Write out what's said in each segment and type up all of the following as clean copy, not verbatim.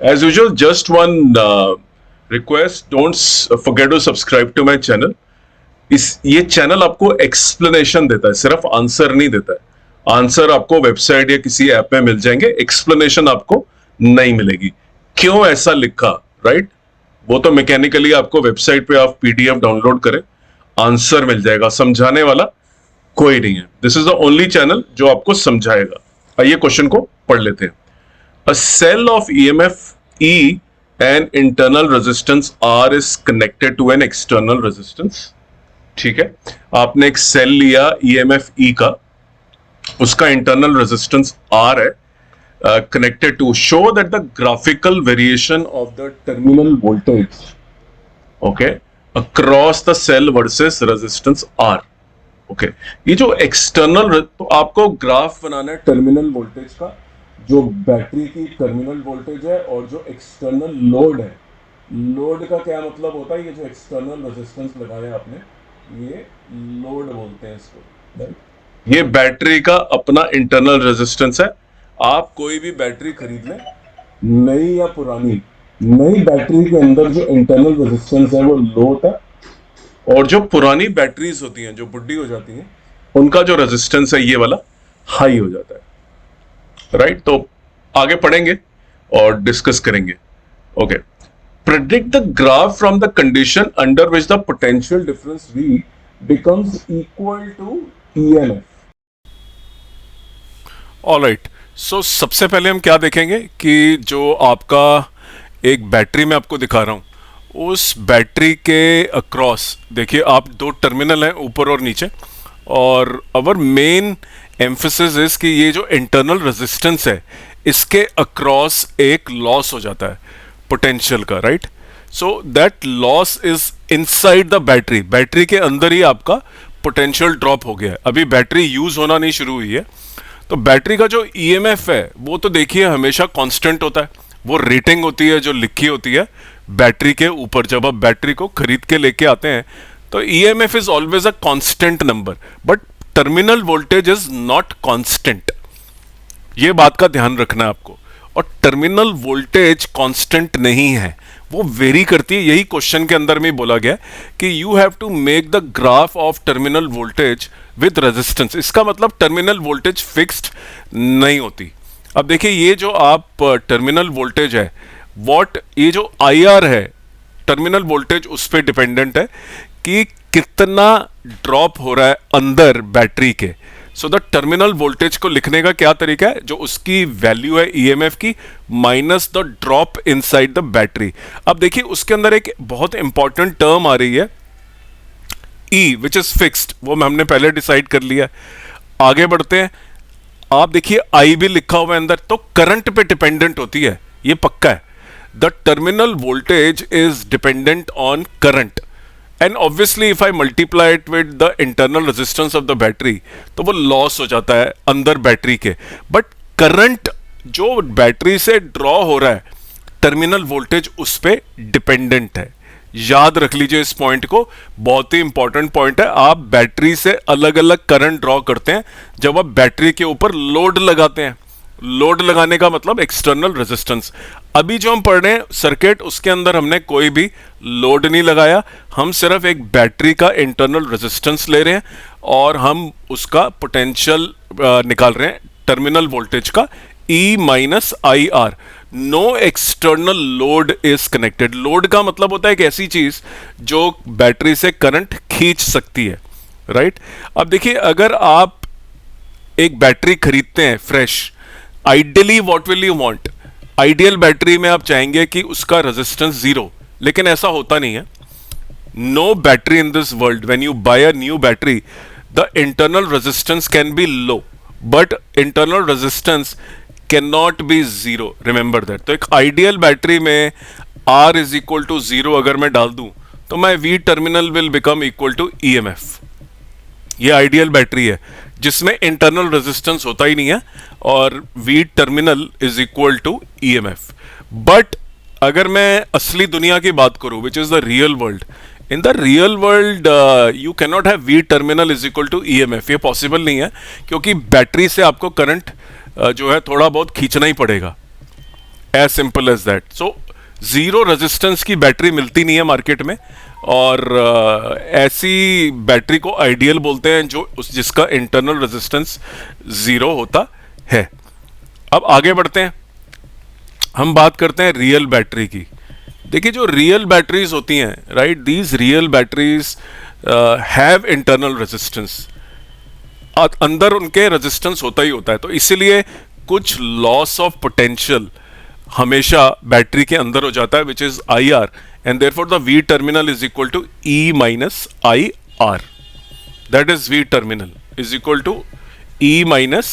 As usual, just one request: don't forget to subscribe to my channel. ये channel आपको explanation देता है, सिर्फ आंसर नहीं देता है। आंसर आपको वेबसाइट या किसी ऐप में मिल जाएंगे, एक्सप्लेनेशन आपको नहीं मिलेगी। क्यों ऐसा लिखा, राइट? वो तो मैकेनिकली आपको वेबसाइट पे आप पीडीएफ डाउनलोड करें, आंसर मिल जाएगा। समझाने वाला कोई नहीं है। This is the only channel जो आपको समझाएगा। आइए क्वेश्चन को पढ़ लेते हैं। A cell of EMF E and internal resistance R is connected to an external resistance. ठीक है, आपने एक सेल लिया EMF E का, उसका इंटरनल रेजिस्टेंस R है, connected to show that the graphical variation of the terminal voltage, okay, across the cell versus resistance R. Okay, ये जो एक्सटर्नल, तो आपको ग्राफ बनाना है टर्मिनल वोल्टेज का, जो बैटरी की टर्मिनल वोल्टेज है और जो एक्सटर्नल लोड है। लोड का क्या मतलब होता है? ये जो एक्सटर्नल रेजिस्टेंस लगाया आपने, ये लोड बोलते हैं इसको, राइट? ये बैटरी का अपना इंटरनल रेजिस्टेंस है। आप कोई भी बैटरी खरीद लें, नई या पुरानी, नई बैटरी के अंदर जो इंटरनल रेजिस्टेंस है वो लो होता है, और जो पुरानी बैटरीज होती हैं, जो बुढ़ी हो जाती हैं, उनका जो रेजिस्टेंस है ये वाला हाई हो जाता है, राइट? तो आगे पढ़ेंगे और डिस्कस करेंगे। Okay, predict the graph from the condition under which the potential difference V becomes equal to EMF. ऑलराइट, सो सबसे पहले हम क्या देखेंगे कि जो आपका एक बैटरी में आपको दिखा रहा हूँ, उस बैटरी के अक्रॉस देखिए आप दो टर्मिनल हैं, ऊपर और नीचे, और अवर मेन एम्फेसिस इज कि ये जो इंटरनल रेजिस्टेंस है इसके अक्रॉस एक लॉस हो जाता है पोटेंशियल का, right? So that loss is inside the battery. Battery के अंदर ही आपका पोटेंशियल ड्रॉप हो गया है, अभी बैटरी यूज होना नहीं शुरू हुई है। तो बैटरी का जो ईएमएफ है वो तो देखिए हमेशा कांस्टेंट होता है, वो रेटिंग होती है जो लिखी होती है बैटरी के ऊपर। जब आप बैटरी को खरीद के लेके आते हैं तो EMF is always a constant number, but terminal voltage is not constant. ये बात का ध्यान रखना है आपको। और टर्मिनल वोल्टेज कांस्टेंट नहीं है, वो वेरी करती है। यही क्वेश्चन के अंदर में बोला गया कि you have to make the graph of terminal voltage with resistance. इसका मतलब टर्मिनल वोल्टेज फिक्स्ड नहीं होती। अब देखिए ये जो आप टर्मिनल वोल्टेज है, ये जो IR है टर्मिनल वोल्टेज, उस पर डिपेंडेंट है कि कितना ड्रॉप हो रहा है अंदर बैटरी के। सो द टर्मिनल वोल्टेज को लिखने का क्या तरीका है? जो उसकी वैल्यू है EMF की minus the drop inside the battery. अब देखिए उसके अंदर एक बहुत इंपॉर्टेंट टर्म आ रही है E, विच इज फिक्स्ड, वो हमने पहले डिसाइड कर लिया। आगे बढ़ते हैं, आप देखिए I भी लिखा हुआ है अंदर, तो करंट पे डिपेंडेंट होती है, ये पक्का है। The terminal voltage is dependent on current, and obviously if I multiply it with the internal resistance of the battery तो वो लॉस हो जाता है अंदर बैटरी के। बट करंट जो बैटरी से ड्रॉ हो रहा है, टर्मिनल वोल्टेज उस पर डिपेंडेंट है। याद रख लीजिए इस पॉइंट को, बहुत ही इंपॉर्टेंट पॉइंट है। आप बैटरी से अलग अलग करंट ड्रॉ करते हैं जब आप बैटरी के ऊपर लोड लगाते हैं। लोड लगाने का मतलब एक्सटर्नल रेजिस्टेंस। अभी जो हम पढ़ रहे हैं सर्किट, उसके अंदर हमने कोई भी लोड नहीं लगाया, हम सिर्फ एक बैटरी का इंटरनल रेजिस्टेंस ले रहे हैं और हम उसका पोटेंशियल निकाल रहे हैं, टर्मिनल वोल्टेज का E minus IR। No external load is connected. Load का मतलब होता है एक ऐसी चीज जो बैटरी से करंट खींच सकती है, राइट? अब देखिए अगर आप एक बैटरी खरीदते हैं fresh, ideally what will you want? Ideal battery में आप चाहेंगे कि उसका रेजिस्टेंस 0, लेकिन ऐसा होता नहीं है। No battery in this world, when you buy a new battery, the internal resistance can be low but internal resistance can not be 0, remember that. तो एक आइडियल बैटरी में R इज इक्वल टू 0 अगर मैं डाल दूं तो my V terminal will become equal to EMF। ये ideal battery है जिसमें इंटरनल रेजिस्टेंस होता ही नहीं है और V terminal is equal to EMF। But अगर मैं असली दुनिया की बात करूं, which is the real world, in the real world you can not have V terminal is equal to EMF। ये पॉसिबल नहीं है क्योंकि बैटरी से आपको करंट जो है थोड़ा बहुत खींचना ही पड़ेगा। As simple as that. So zero resistance की बैटरी मिलती नहीं है मार्केट में, और ऐसी बैटरी को आइडियल बोलते हैं जो जिसका इंटरनल रेजिस्टेंस जीरो होता है। अब आगे बढ़ते हैं, हम बात करते हैं रियल बैटरी की। देखिए जो रियल बैटरीज होती हैं, right, these real batteries have internal resistance, अंदर उनके रेजिस्टेंस होता ही होता है। तो इसीलिए कुछ लॉस ऑफ पोटेंशियल हमेशा बैटरी के अंदर हो जाता है, which is I R, and therefore the V terminal is equal to E minus I R. That is V terminal is equal to E minus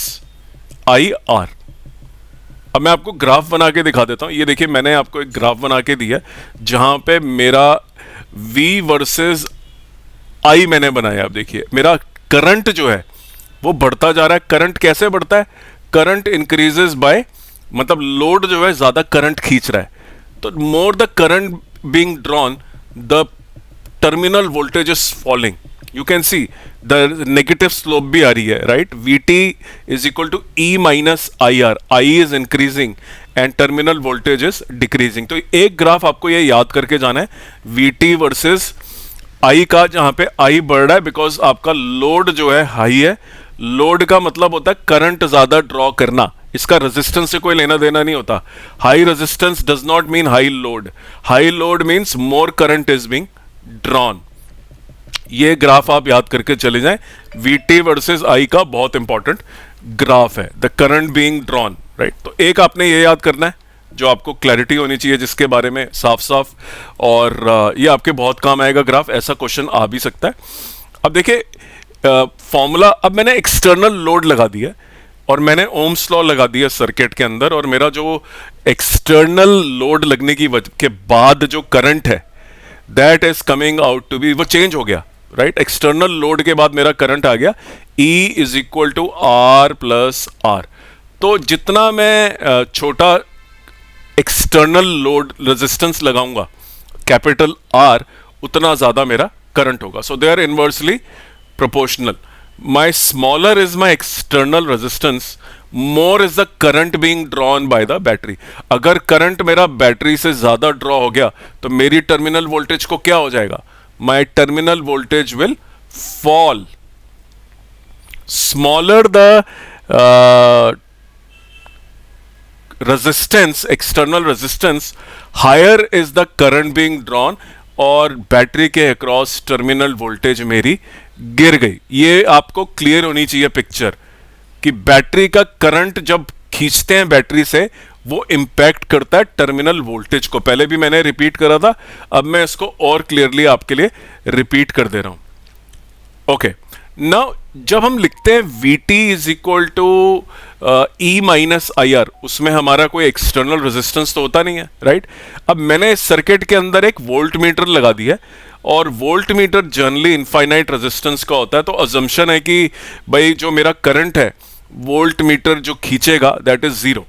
I R. अब मैं आपको graph बना के दिखा देता हूं। ये देखिए मैंने आपको एक ग्राफ बना के दिया जहां पे मेरा V वर्सेस I मैंने बनाया। अब देखिए मेरा करंट जो है वो बढ़ता जा रहा है। करंट कैसे बढ़ता है? करंट इंक्रीजेस बाय, मतलब लोड जो है ज्यादा करंट खींच रहा है, तो more the current being drawn the terminal voltage is falling. You can see the negative slope भी आ रही है, right. Vt is equal to E minus I R, I is increasing and terminal voltage is decreasing. तो एक graph आपको ये याद करके जाना है Vt वर्सेस आई का, जहां पे आई बढ़ रहा है बिकॉज आपका लोड जो है हाई है। लोड का मतलब होता है करंट ज्यादा ड्रॉ करना, इसका रेजिस्टेंस से कोई लेना देना नहीं होता। High resistance does not mean high load, high load means more current is being drawn. ये ग्राफ आप याद करके चले जाएं, Vt वर्सेस I का बहुत इंपॉर्टेंट ग्राफ है, the current being drawn, right. तो एक आपने ये याद करना है जो आपको क्लैरिटी होनी चाहिए, जिसके बारे में साफ साफ, और ये आपके बहुत काम आएगा ग्राफ, ऐसा क्वेश्चन आ भी सकता है। अब देखिए फॉर्मूला, अब मैंने एक्सटर्नल लोड लगा दिया और मैंने ओम्स लॉ लगा दिया सर्किट के अंदर, और मेरा जो एक्सटर्नल लोड लगने की वजह के बाद जो करंट है that is coming out to be, वो चेंज हो गया, राइट। एक्सटर्नल लोड के बाद मेरा करंट आ गया E is equal to are plus r. तो जितना मैं छोटा एक्सटर्नल लोड रेजिस्टेंस लगाऊंगा कैपिटल R, उतना ज्यादा मेरा करंट होगा। So they are inversely proportional. My smaller is my external resistance, more is the current being drawn by the battery. अगर करंट मेरा बैटरी से ज्यादा ड्रॉ हो गया तो मेरी टर्मिनल वोल्टेज को क्या हो जाएगा? My terminal voltage will fall. Smaller the resistance, external resistance, higher is the current being drawn, और बैटरी के अक्रॉस टर्मिनल वोल्टेज मेरी गिर गई। ये आपको क्लियर होनी चाहिए पिक्चर कि बैटरी का करंट जब खींचते हैं बैटरी से, वो इंपैक्ट करता है टर्मिनल वोल्टेज को। पहले भी मैंने रिपीट करा था, अब मैं इसको और क्लियरली आपके लिए रिपीट कर दे रहा हूं। ओके, नाउ जब हम लिखते हैं Vt is equal to E minus I R, उसमें हमारा कोई एक्सटर्नल रेजिस्टेंस तो होता नहीं है, राइट। अब मैंने इस सर्किट के अंदर एक वोल्ट मीटर लगा दिया है, और volt meter generally infinite resistance का होता है। तो अजम्पशन है कि भाई जो मेरा करंट है वोल्ट मीटर जो खींचेगा that is zero.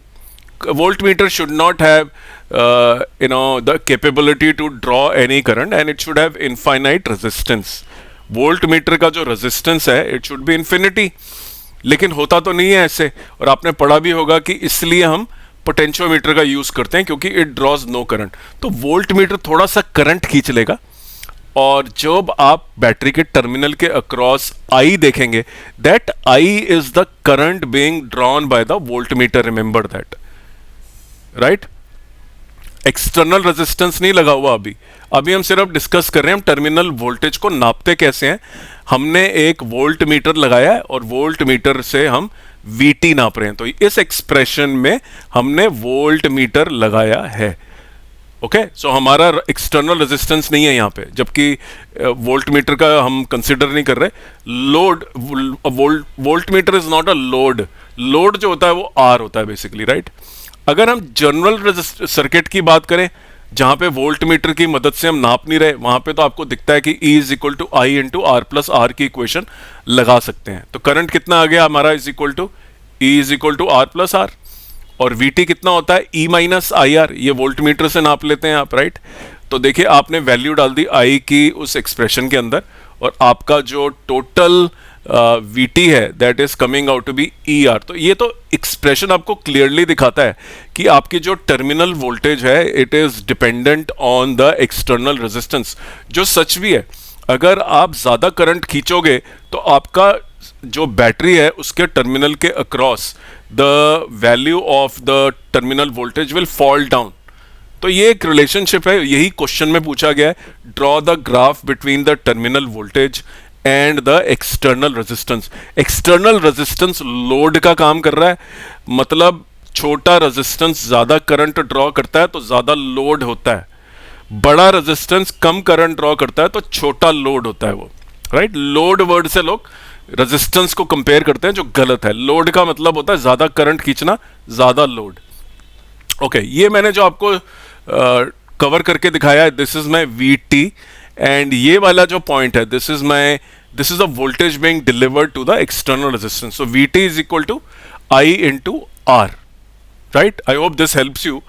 Volt meter should not have the capability to draw any current, and it should have infinite resistance. Volt meter का जो रेजिस्टेंस है इट शुड बी इन्फिनिटी, लेकिन होता तो नहीं है ऐसे। और आपने पढ़ा भी होगा कि इसलिए हम पोटेंशियोमीटर का यूज करते हैं, क्योंकि इट ड्रॉज नो करंट। तो वोल्ट मीटर थोड़ा सा करंट खींच लेगा, और जब आप बैटरी के टर्मिनल के अक्रॉस I देखेंगे, that I is the current being drawn by the volt meter, remember that, right. External resistance नहीं लगा हुआ अभी हम सिर्फ डिस्कस कर रहे हैं हम टर्मिनल वोल्टेज को नापते कैसे हैं। हमने एक वोल्ट मीटर लगाया है और वोल्ट मीटर से हम Vt नाप रहे हैं। तो इस एक्सप्रेशन में हमने वोल्ट मीटर लगाया है, ओके। सो हमारा एक्सटर्नल रेजिस्टेंस नहीं है यहाँ पे, जबकि वोल्ट मीटर का हम कंसिडर नहीं कर रहे। Load, volt meter is not a load, load जो होता है वो R होता है बेसिकली, राइट। अगर हम जनरल सर्किट की बात करें जहां पे वोल्ट मीटर की मदद से हम नाप नहीं रहे, वहां पे तो आपको दिखता है कि E is equal to I into R plus R की इक्वेशन लगा सकते हैं। तो करंट कितना आ गया हमारा, is equal to E is equal to are plus R, और Vt कितना होता है E माइनस आई आर, ये वोल्ट मीटर से नाप लेते हैं आप, राइट। तो देखिए आपने वैल्यू डाल दी I की उस एक्सप्रेशन के अंदर, और आपका जो टोटल VT है that is coming out to be ER। तो ये तो एक्सप्रेशन आपको क्लियरली दिखाता है कि आपकी जो टर्मिनल वोल्टेज है it is dependent on the external resistance, जो सच भी है। अगर आप ज़्यादा करंट खींचोगे तो आपका जो बैटरी है उसके टर्मिनल के across the value of the terminal voltage will fall down. तो ये एक रिलेशनशिप है, यही क्वेश्चन में पूछा गया है। Draw the graph between the terminal voltage and the external resistance. External resistance load का काम कर रहा है, मतलब छोटा रेजिस्टेंस ज्यादा करंट ड्रॉ करता है तो ज्यादा लोड होता है, बड़ा रेजिस्टेंस कम करंट ड्रॉ करता है तो छोटा लोड होता है वो, राइट। लोड वर्ड से लोग रेजिस्टेंस को कंपेयर करते हैं, जो गलत है। लोड का मतलब होता है ज्यादा करंट खींचना, ज्यादा लोड। ओके, ये मैंने जो आपको कवर करके दिखाया है, this is my VT, and ये वाला जो पॉइंट है this is the voltage being delivered to the external resistance. So VT is equal to I into R, right. I hope this helps you.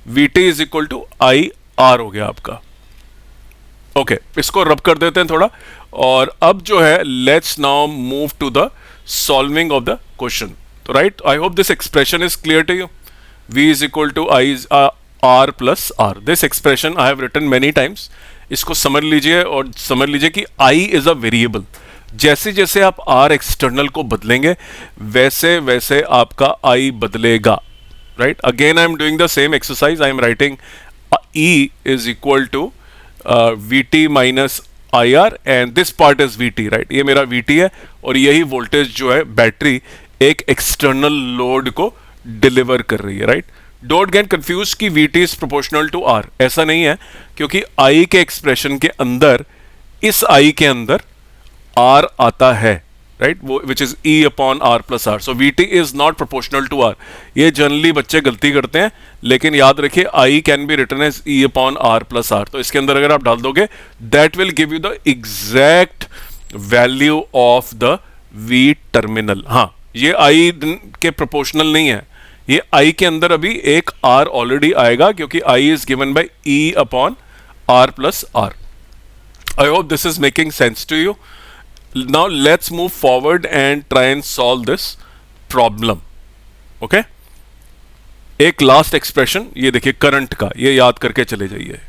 VT is equal to IR हो गया आपका। Okay, इसको रब कर देते हैं थोड़ा, और अब जो है let's now move to the solving of the question. तो right, I hope this expression is clear to you. V is equal to R plus R. This expression I have written many times. इसको समझ लीजिए और समझ लीजिए कि I is a variable. जैसे जैसे आप R external को बदलेंगे वैसे वैसे आपका I बदलेगा, right? Again I am doing the same exercise. I am writing E is equal to VT minus IR and this part is VT, right? ये मेरा VT है और यही वोल्टेज जो है बैटरी एक एक्सटर्नल लोड को डिलीवर कर रही है, राइट। डोंट गेट कंफ्यूज कि VT is proportional to R, ऐसा नहीं है, क्योंकि I के एक्सप्रेशन के अंदर, इस I के अंदर R आता है, राइट, वो which is E upon R plus R। So VT is not proportional to R। ये जनरली बच्चे गलती करते हैं, लेकिन याद रखिए I can be written as E upon R plus R। तो इसके अंदर अगर आप डाल दोगे that will give you the exact value of the V terminal. हाँ, ये I के प्रोपोर्शनल नहीं है, ये I के अंदर अभी एक R ऑलरेडी आएगा, क्योंकि I is given by E upon R plus R। I hope this is making sense to you. Now let's move forward and try and solve this problem. Okay, एक last expression ये देखिए current का, ये याद करके चले जाइए।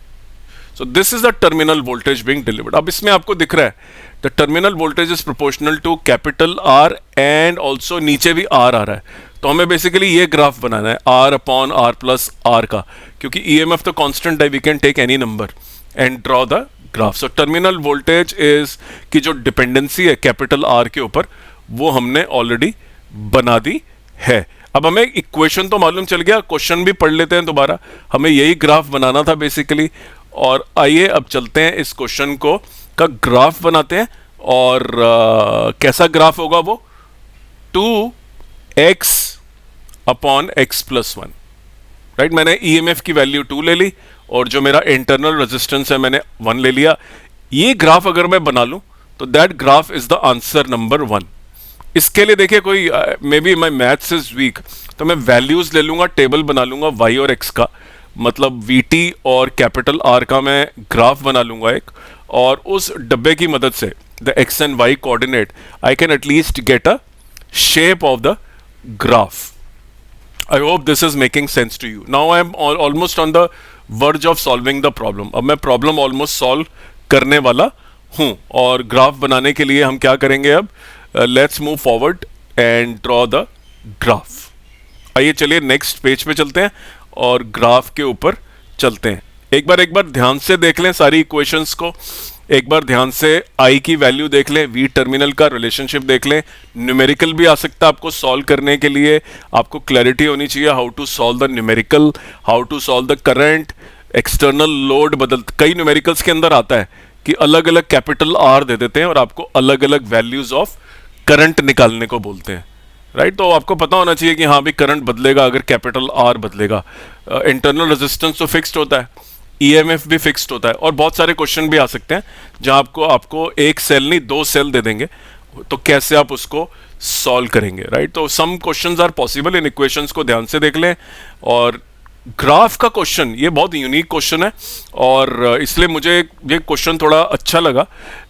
So this is the terminal voltage being delivered. अब इसमें आपको दिख रहा है the terminal voltage is proportional to capital R and also नीचे भी R आ रहा है। तो हमें बेसिकली ये ग्राफ बनाना है R upon R plus R का, क्योंकि EMF तो कांस्टेंट है, we can take any number and draw the graph. So terminal voltage is की जो डिपेंडेंसी है कैपिटल R के ऊपर, वो हमने ऑलरेडी बना दी है। अब हमें इक्वेशन तो मालूम चल गया, क्वेश्चन भी पढ़ लेते हैं दोबारा। हमें यही ग्राफ बनाना था बेसिकली, और आइए अब चलते हैं इस क्वेश्चन को का ग्राफ बनाते हैं। और कैसा ग्राफ होगा वो, 2x upon x plus 1, right. मैंने EMF की वैल्यू 2 ले ली और जो मेरा इंटरनल रेजिस्टेंस है मैंने 1 ले लिया। ये ग्राफ अगर मैं बना लूं तो that graph is the answer number 1। इसके लिए देखिए कोई may be my maths is weak, तो मैं वैल्यूज ले लूंगा, टेबल बना लूंगा y और x का, मतलब VT और कैपिटल R का मैं ग्राफ बना लूंगा एक, और उस डब्बे की मदद से the x and y coordinate I can at least get a shape of the graph. I hope this is making sense to you. Now I am almost on the verge of solving the problem. अब मैं problem almost solve करने वाला हूं, और graph बनाने के लिए हम क्या करेंगे अब, let's move forward and draw the graph. आइए चलिए नेक्स्ट पेज पे चलते हैं और ग्राफ के ऊपर चलते हैं। एक बार ध्यान से देख लें सारी इक्वेशंस को, एक बार ध्यान से I की वैल्यू देख लें, V टर्मिनल का रिलेशनशिप देख लें। न्यूमेरिकल भी आ सकता है आपको सॉल्व करने के लिए, आपको क्लैरिटी होनी चाहिए how to solve the numerical, how to solve the current, external load बदल। कई न्यूमेरिकल्स के अंदर आता है कि अलग अलग कैपिटल R दे देते हैं और आपको अलग अलग वैल्यूज ऑफ करंट निकालने को बोलते हैं, राइट। तो आपको पता होना चाहिए कि हाँ भी करंट बदलेगा अगर कैपिटल R बदलेगा। इंटरनल रेजिस्टेंस तो फिक्स्ड होता है, EMF भी फिक्स्ड होता है, और बहुत सारे क्वेश्चन भी आ सकते हैं जहां आपको एक सेल नहीं 2 सेल दे देंगे, तो कैसे आप उसको सॉल्व करेंगे, राइट। तो some questions are possible in equations को ध्यान से देख लें और ग्राफ का क्वेश्चन ये बहुत यूनिक क्वेश्चन है, और इसलिए मुझे ये क्वेश्चन थोड़ा अच्छा लगा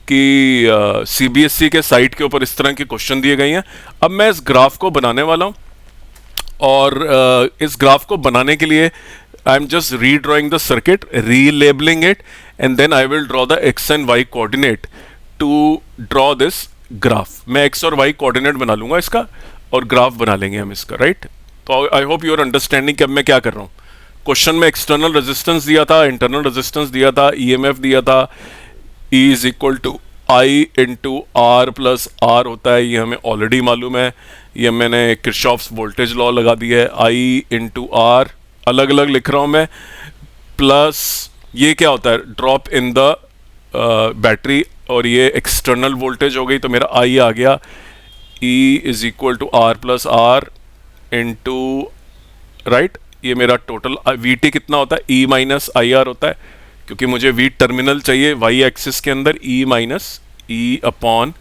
कि सीबीएसई के साइट के ऊपर इस तरह के क्वेश्चन दिए गए हैं। अब मैं इस ग्राफ को बनाने वाला हूँ, और इस ग्राफ को बनाने के लिए I am just redrawing the circuit, relabeling it, and then I will draw the x and y coordinate to draw this graph. मैं एक्स और वाई कोऑर्डिनेट बना लूंगा इसका, और ग्राफ बना लेंगे हम इसका, राइट। तो आई होप यूर अंडरस्टैंडिंग कि अब मैं क्या कर रहा हूँ। क्वेश्चन में एक्सटर्नल रेजिस्टेंस दिया था, इंटरनल रेजिस्टेंस दिया था, ईएमएफ दिया था, E is equal to I into R plus R होता है, ये हमें ऑलरेडी मालूम है। ये मैंने किरचॉफ्स वोल्टेज लॉ लगा दिया है, आई इंटू आर, अलग अलग लिख रहा हूँ मैं, प्लस ये क्या होता है, ड्रॉप इन द बैटरी, और ये एक्सटर्नल वोल्टेज हो गई, तो मेरा आई आ गया E is equal to are plus R into, right, ये मेरा टोटल वी टी कितना होता है, ई माइनस आई आर होता है, क्योंकि मुझे वी टर्मिनल चाहिए वाई एक्सिस के अंदर, ई माइनस ई अपॉन,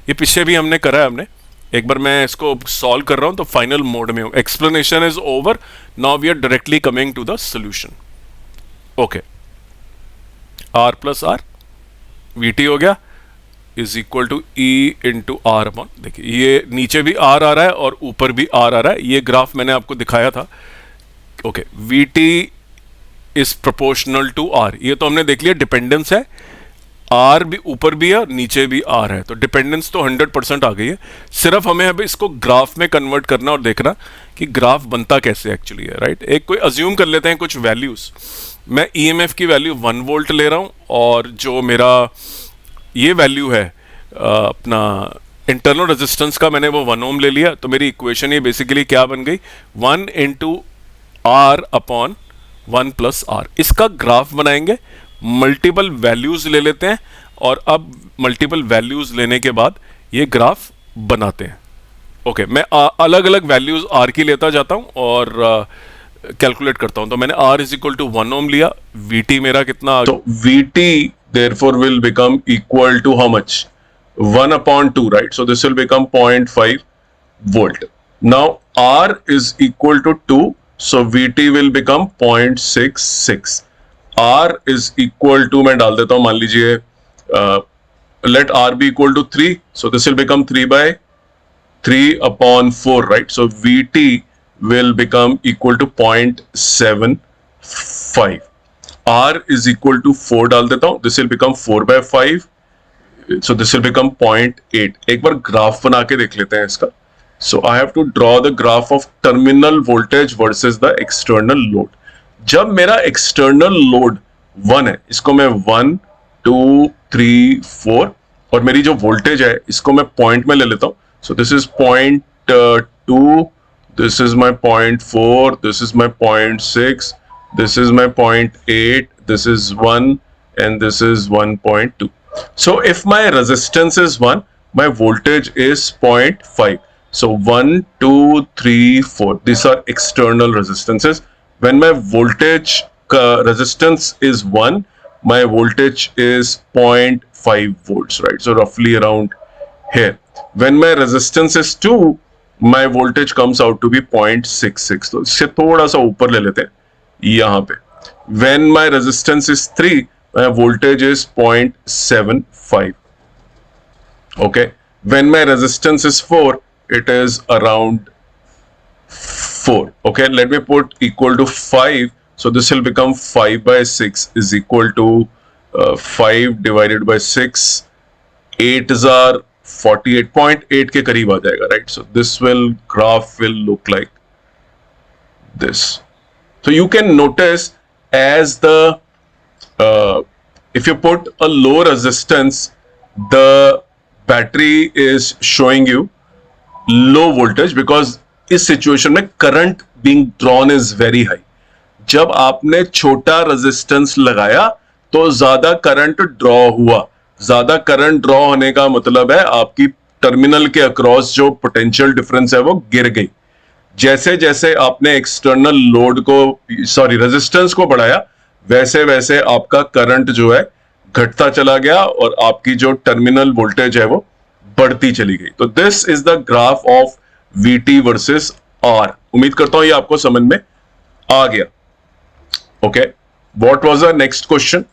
ये पीछे भी हमने करा है हमने। एक बार मैं इसको सॉल्व कर रहा हूं तो फाइनल मोड में हूं, explanation is over, now we are directly coming to the solution. Okay, R plus R, V T हो गया, is equal to E into R upon, देखिए ये नीचे भी आर आ रहा है और ऊपर भी आर आ रहा है, ये ग्राफ मैंने आपको दिखाया था। Okay, V T is proportional to R, ये तो हमने देख लिया डिपेंडेंस है, आर भी ऊपर भी है और नीचे भी आर है, तो डिपेंडेंस तो 100% आ गई है। सिर्फ हमें अब इसको ग्राफ में कन्वर्ट करना और देखना कि ग्राफ बनता कैसे एक्चुअली है, राइट। एक कोई अज्यूम कर लेते हैं कुछ वैल्यूज, मैं ईएमएफ की वैल्यू 1 वोल्ट ले रहा हूं, और जो मेरा ये वैल्यू है अपना इंटरनल रेजिस्टेंस का, मैंने वो 1 ओम ले लिया, तो मेरी इक्वेशन ये बेसिकली क्या बन गई, 1 into R upon 1 plus R. इसका ग्राफ बनाएंगे, मल्टीपल वैल्यूज ले लेते हैं, और अब मल्टीपल वैल्यूज लेने के बाद ये ग्राफ बनाते हैं। ओके, मैं अलग अलग वैल्यूज आर की लेता जाता हूं और कैलकुलेट करता हूं। तो मैंने आर इज इक्वल टू 1 ओम लिया, वीटी मेरा कितना आ गया, So VT therefore will become equal to how much? 1 upon 2, right? So this will become 0.5 volt. Now R is equal to 2, so VT will become 0.66. R is equal to, मैं डाल देता हूं, मान लीजिए let R be equal to 3, so this will become 3 by 3 upon 4, right? So VT will become equal to 0.75. R is equal to 4 डाल देता हूं, this will become 4 by 5, so this will become 0.8. एक बार ग्राफ बना के देख लेते हैं इसका. So I have to draw the graph of terminal voltage versus the external load. जब मेरा external load 1 है, इसको मैं 1, 2, 3, 4, और मेरी जो voltage है इसको मैं पॉइंट में ले लेता हूं. So this is 0.2, this is my 0.4, this is my 0.6, this is my 0.8, this is 1, and this is 1.2. So if my resistance is 1, my voltage is 0.5. So 1, 2, 3, 4, these are external resistances. When my voltage resistance is 1, my voltage is 0.5 volts, right? So roughly around here. When my resistance is 2, my voltage comes out to be 0.66. तो इससे थोड़ा सा ऊपर ले लेते हैं यहाँ पे. When my resistance is 3, my voltage is 0.75. Okay. When my resistance is 4, it is around 4. Okay. Let me put equal to 5. So this will become 5 by 6 is equal to 5 divided by 6. 8 is our 48.8 के करीब आ जाएगा, right? So this graph will look like this. So you can notice as the if you put a low resistance, the battery is showing you low voltage because इस situation में current being drawn is very high. जब आपने छोटा resistance लगाया तो ज्यादा current draw हुआ. ज्यादा करंट ड्रॉ होने का मतलब है आपकी टर्मिनल के अक्रॉस जो पोटेंशियल डिफरेंस है वो गिर गई. जैसे जैसे आपने एक्सटर्नल लोड को रेजिस्टेंस को बढ़ाया वैसे वैसे आपका करंट जो है घटता चला गया और आपकी जो टर्मिनल वोल्टेज है वो बढ़ती चली गई. तो this is the graph of VT versus R. उम्मीद करता हूं ये आपको समझ में आ गया. Okay, what was the next question?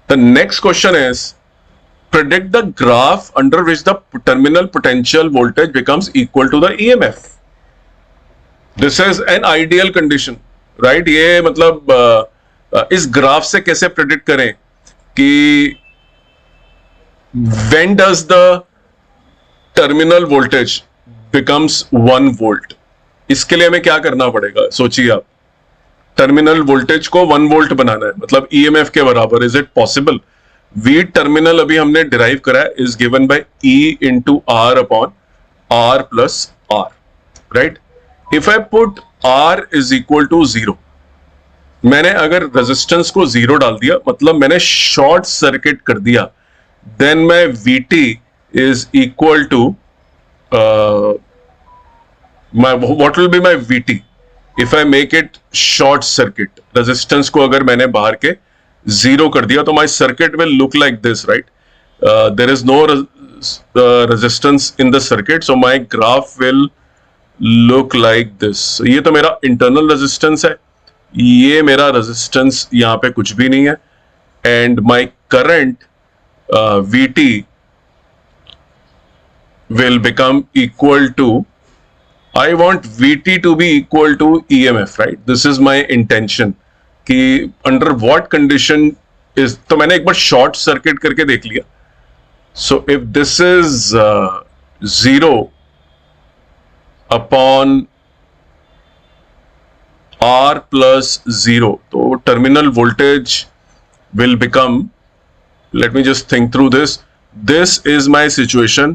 The next question is, predict the graph under which the terminal potential voltage becomes equal to the EMF. This is an ideal condition, right? ये मतलब इस ग्राफ से कैसे predict करें कि when does the terminal voltage becomes 1 volt? इसके लिए हमें क्या करना पड़ेगा, सोचिए आप. टर्मिनल वोल्टेज को 1 वोल्ट बनाना है, मतलब ईएमएफ के बराबर. Is it possible? V terminal अभी हमने डिराइव करा है, is given by E into R upon R plus R, right? If I put R is equal to 0, मैंने अगर रेजिस्टेंस को 0 डाल दिया, मतलब मैंने शॉर्ट सर्किट कर दिया, then my VT is equal to what will be my VT if I make it short circuit. Resistance को अगर मैंने बाहर के 0 कर दिया तो my circuit will look like this, right? There is no resistance in the circuit, so my graph will look like this. ये तो मेरा इंटरनल रेजिस्टेंस है, ये मेरा रेजिस्टेंस यहां पे कुछ भी नहीं है, and my current VT will become equal to, I want VT to be equal to EMF, right? This is my intention कि under what condition is, तो मैंने एक बार शॉर्ट सर्किट करके देख लिया. So if this is 0 upon R plus 0, तो terminal voltage will become, let me just think through this. This is my situation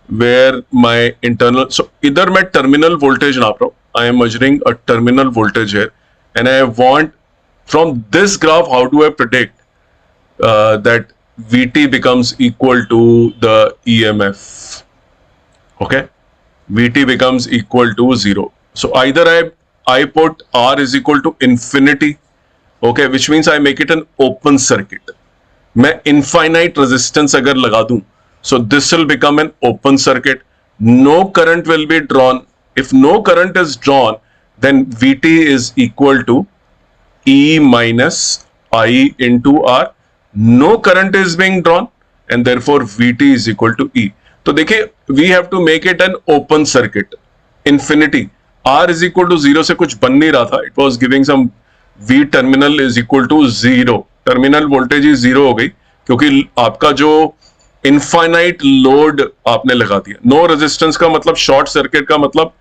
where my internal, so either मैं terminal voltage नाप रहा हूं, I am measuring a terminal voltage here, and I want from this graph how do I predict that VT becomes equal to the EMF. Okay, VT becomes equal to 0. So either I put R is equal to infinity, okay, which means I make it an open circuit. मैं infinite resistance अगर लगा दूं, so this will become an open circuit. No current will be drawn. If no current is drawn, then VT is equal to E minus I into R. No current is being drawn and therefore VT is equal to E. तो देखिए, we have to make it an open circuit. Infinity, R is equal to 0 से कुछ बन नहीं रहा था. It was giving some V terminal is equal to 0. Terminal voltage ही 0 हो गई क्योंकि आपका जो इनफाइनाइट लोड आपने लगा दिया. नो रेजिस्टेंस का मतलब शॉर्ट सर्किट का मतलब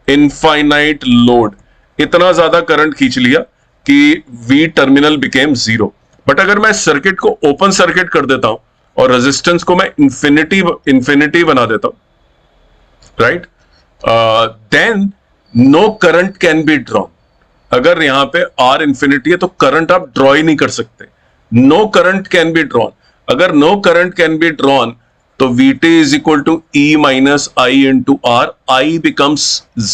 इनफाइनाइट लोड. इतना ज्यादा करंट खींच लिया कि V टर्मिनल बिकेम 0. बट अगर मैं सर्किट को ओपन सर्किट कर देता हूं और रेजिस्टेंस को मैं इंफिनिटी बना देता हूं, right, then no current can be drawn. अगर यहां पे R इंफिनिटी है तो करंट आप ड्रॉ ही नहीं कर सकते. No current can be drawn. अगर no current can be drawn तो VT is equal to E minus I into R. I becomes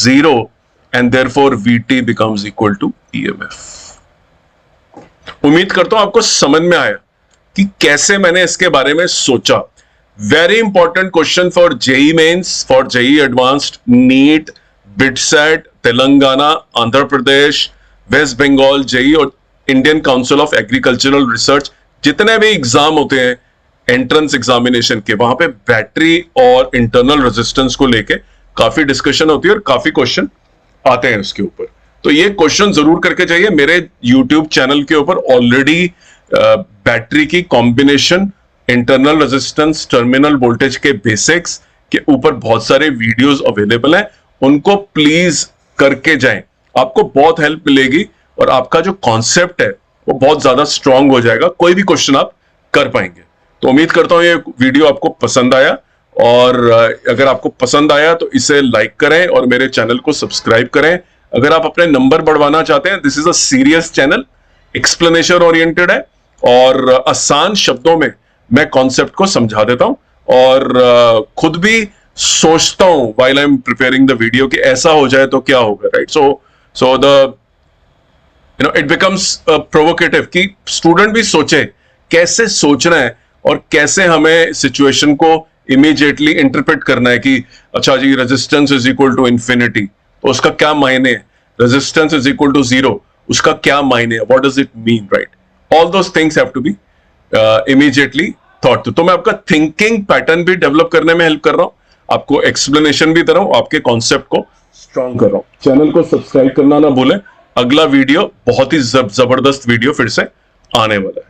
0 and therefore VT becomes equal to EMF. उम्मीद करता हूं आपको समझ में आया कि कैसे मैंने इसके बारे में सोचा. Very important question for JEE Mains, for JEE Advanced, NEET, BITSAT, Telangana, Andhra Pradesh, West Bengal, JEE और Indian Council of Agricultural Research. जितने भी एग्जाम होते हैं एंट्रेंस एग्जामिनेशन के, वहां पे बैटरी और इंटरनल रेजिस्टेंस को लेके काफी डिस्कशन होती है और काफी क्वेश्चन आते हैं उसके ऊपर. तो ये क्वेश्चन जरूर करके जाइए. मेरे यूट्यूब चैनल के ऊपर ऑलरेडी बैटरी की combination, internal resistance, terminal voltage के बेसिक्स के ऊपर बहुत सारे वीडियोस अवेलेबल हैं. उनको प्लीज करके जाएं, आपको बहुत हेल्प मिलेगी और आपका जो कॉन्सेप्ट है वो बहुत ज्यादा स्ट्रांग हो जाएगा. कोई भी क्वेश्चन आप कर पाएंगे. तो उम्मीद करता हूं ये वीडियो आपको पसंद आया, और अगर आपको पसंद आया तो इसे लाइक करें और मेरे चैनल को सब्सक्राइब करें. अगर आप अपने नंबर बढ़वाना चाहते हैं, this is a serious channel, explanation oriented है और आसान शब्दों में मैं कॉन्सेप्ट को समझा देता हूं और खुद भी सोचता हूं while I am preparing the video कि ऐसा हो जाए तो क्या होगा, right? So the it becomes provocative कि स्टूडेंट भी सोचे कैसे सोचना है और कैसे हमें सिचुएशन को इमीडिएटली इंटरप्रेट करना है कि अच्छा जी, resistance is equal to infinity, तो उसका क्या मायने है? रेजिस्टेंस इज इक्वल टू 0, उसका क्या मायने है, what does it mean, right? All those things have to be immediately thought through. तो मैं आपका थिंकिंग पैटर्न भी डेवलप करने में हेल्प कर रहा हूं, आपको एक्सप्लेनेशन भी दे रहा हूं, आपके कॉन्सेप्ट को स्ट्रॉन्ग कर रहा हूं। चैनल को सब्सक्राइब करना ना भूलें। अगला वीडियो बहुत ही जबरदस्त वीडियो फिर से आने वाला है।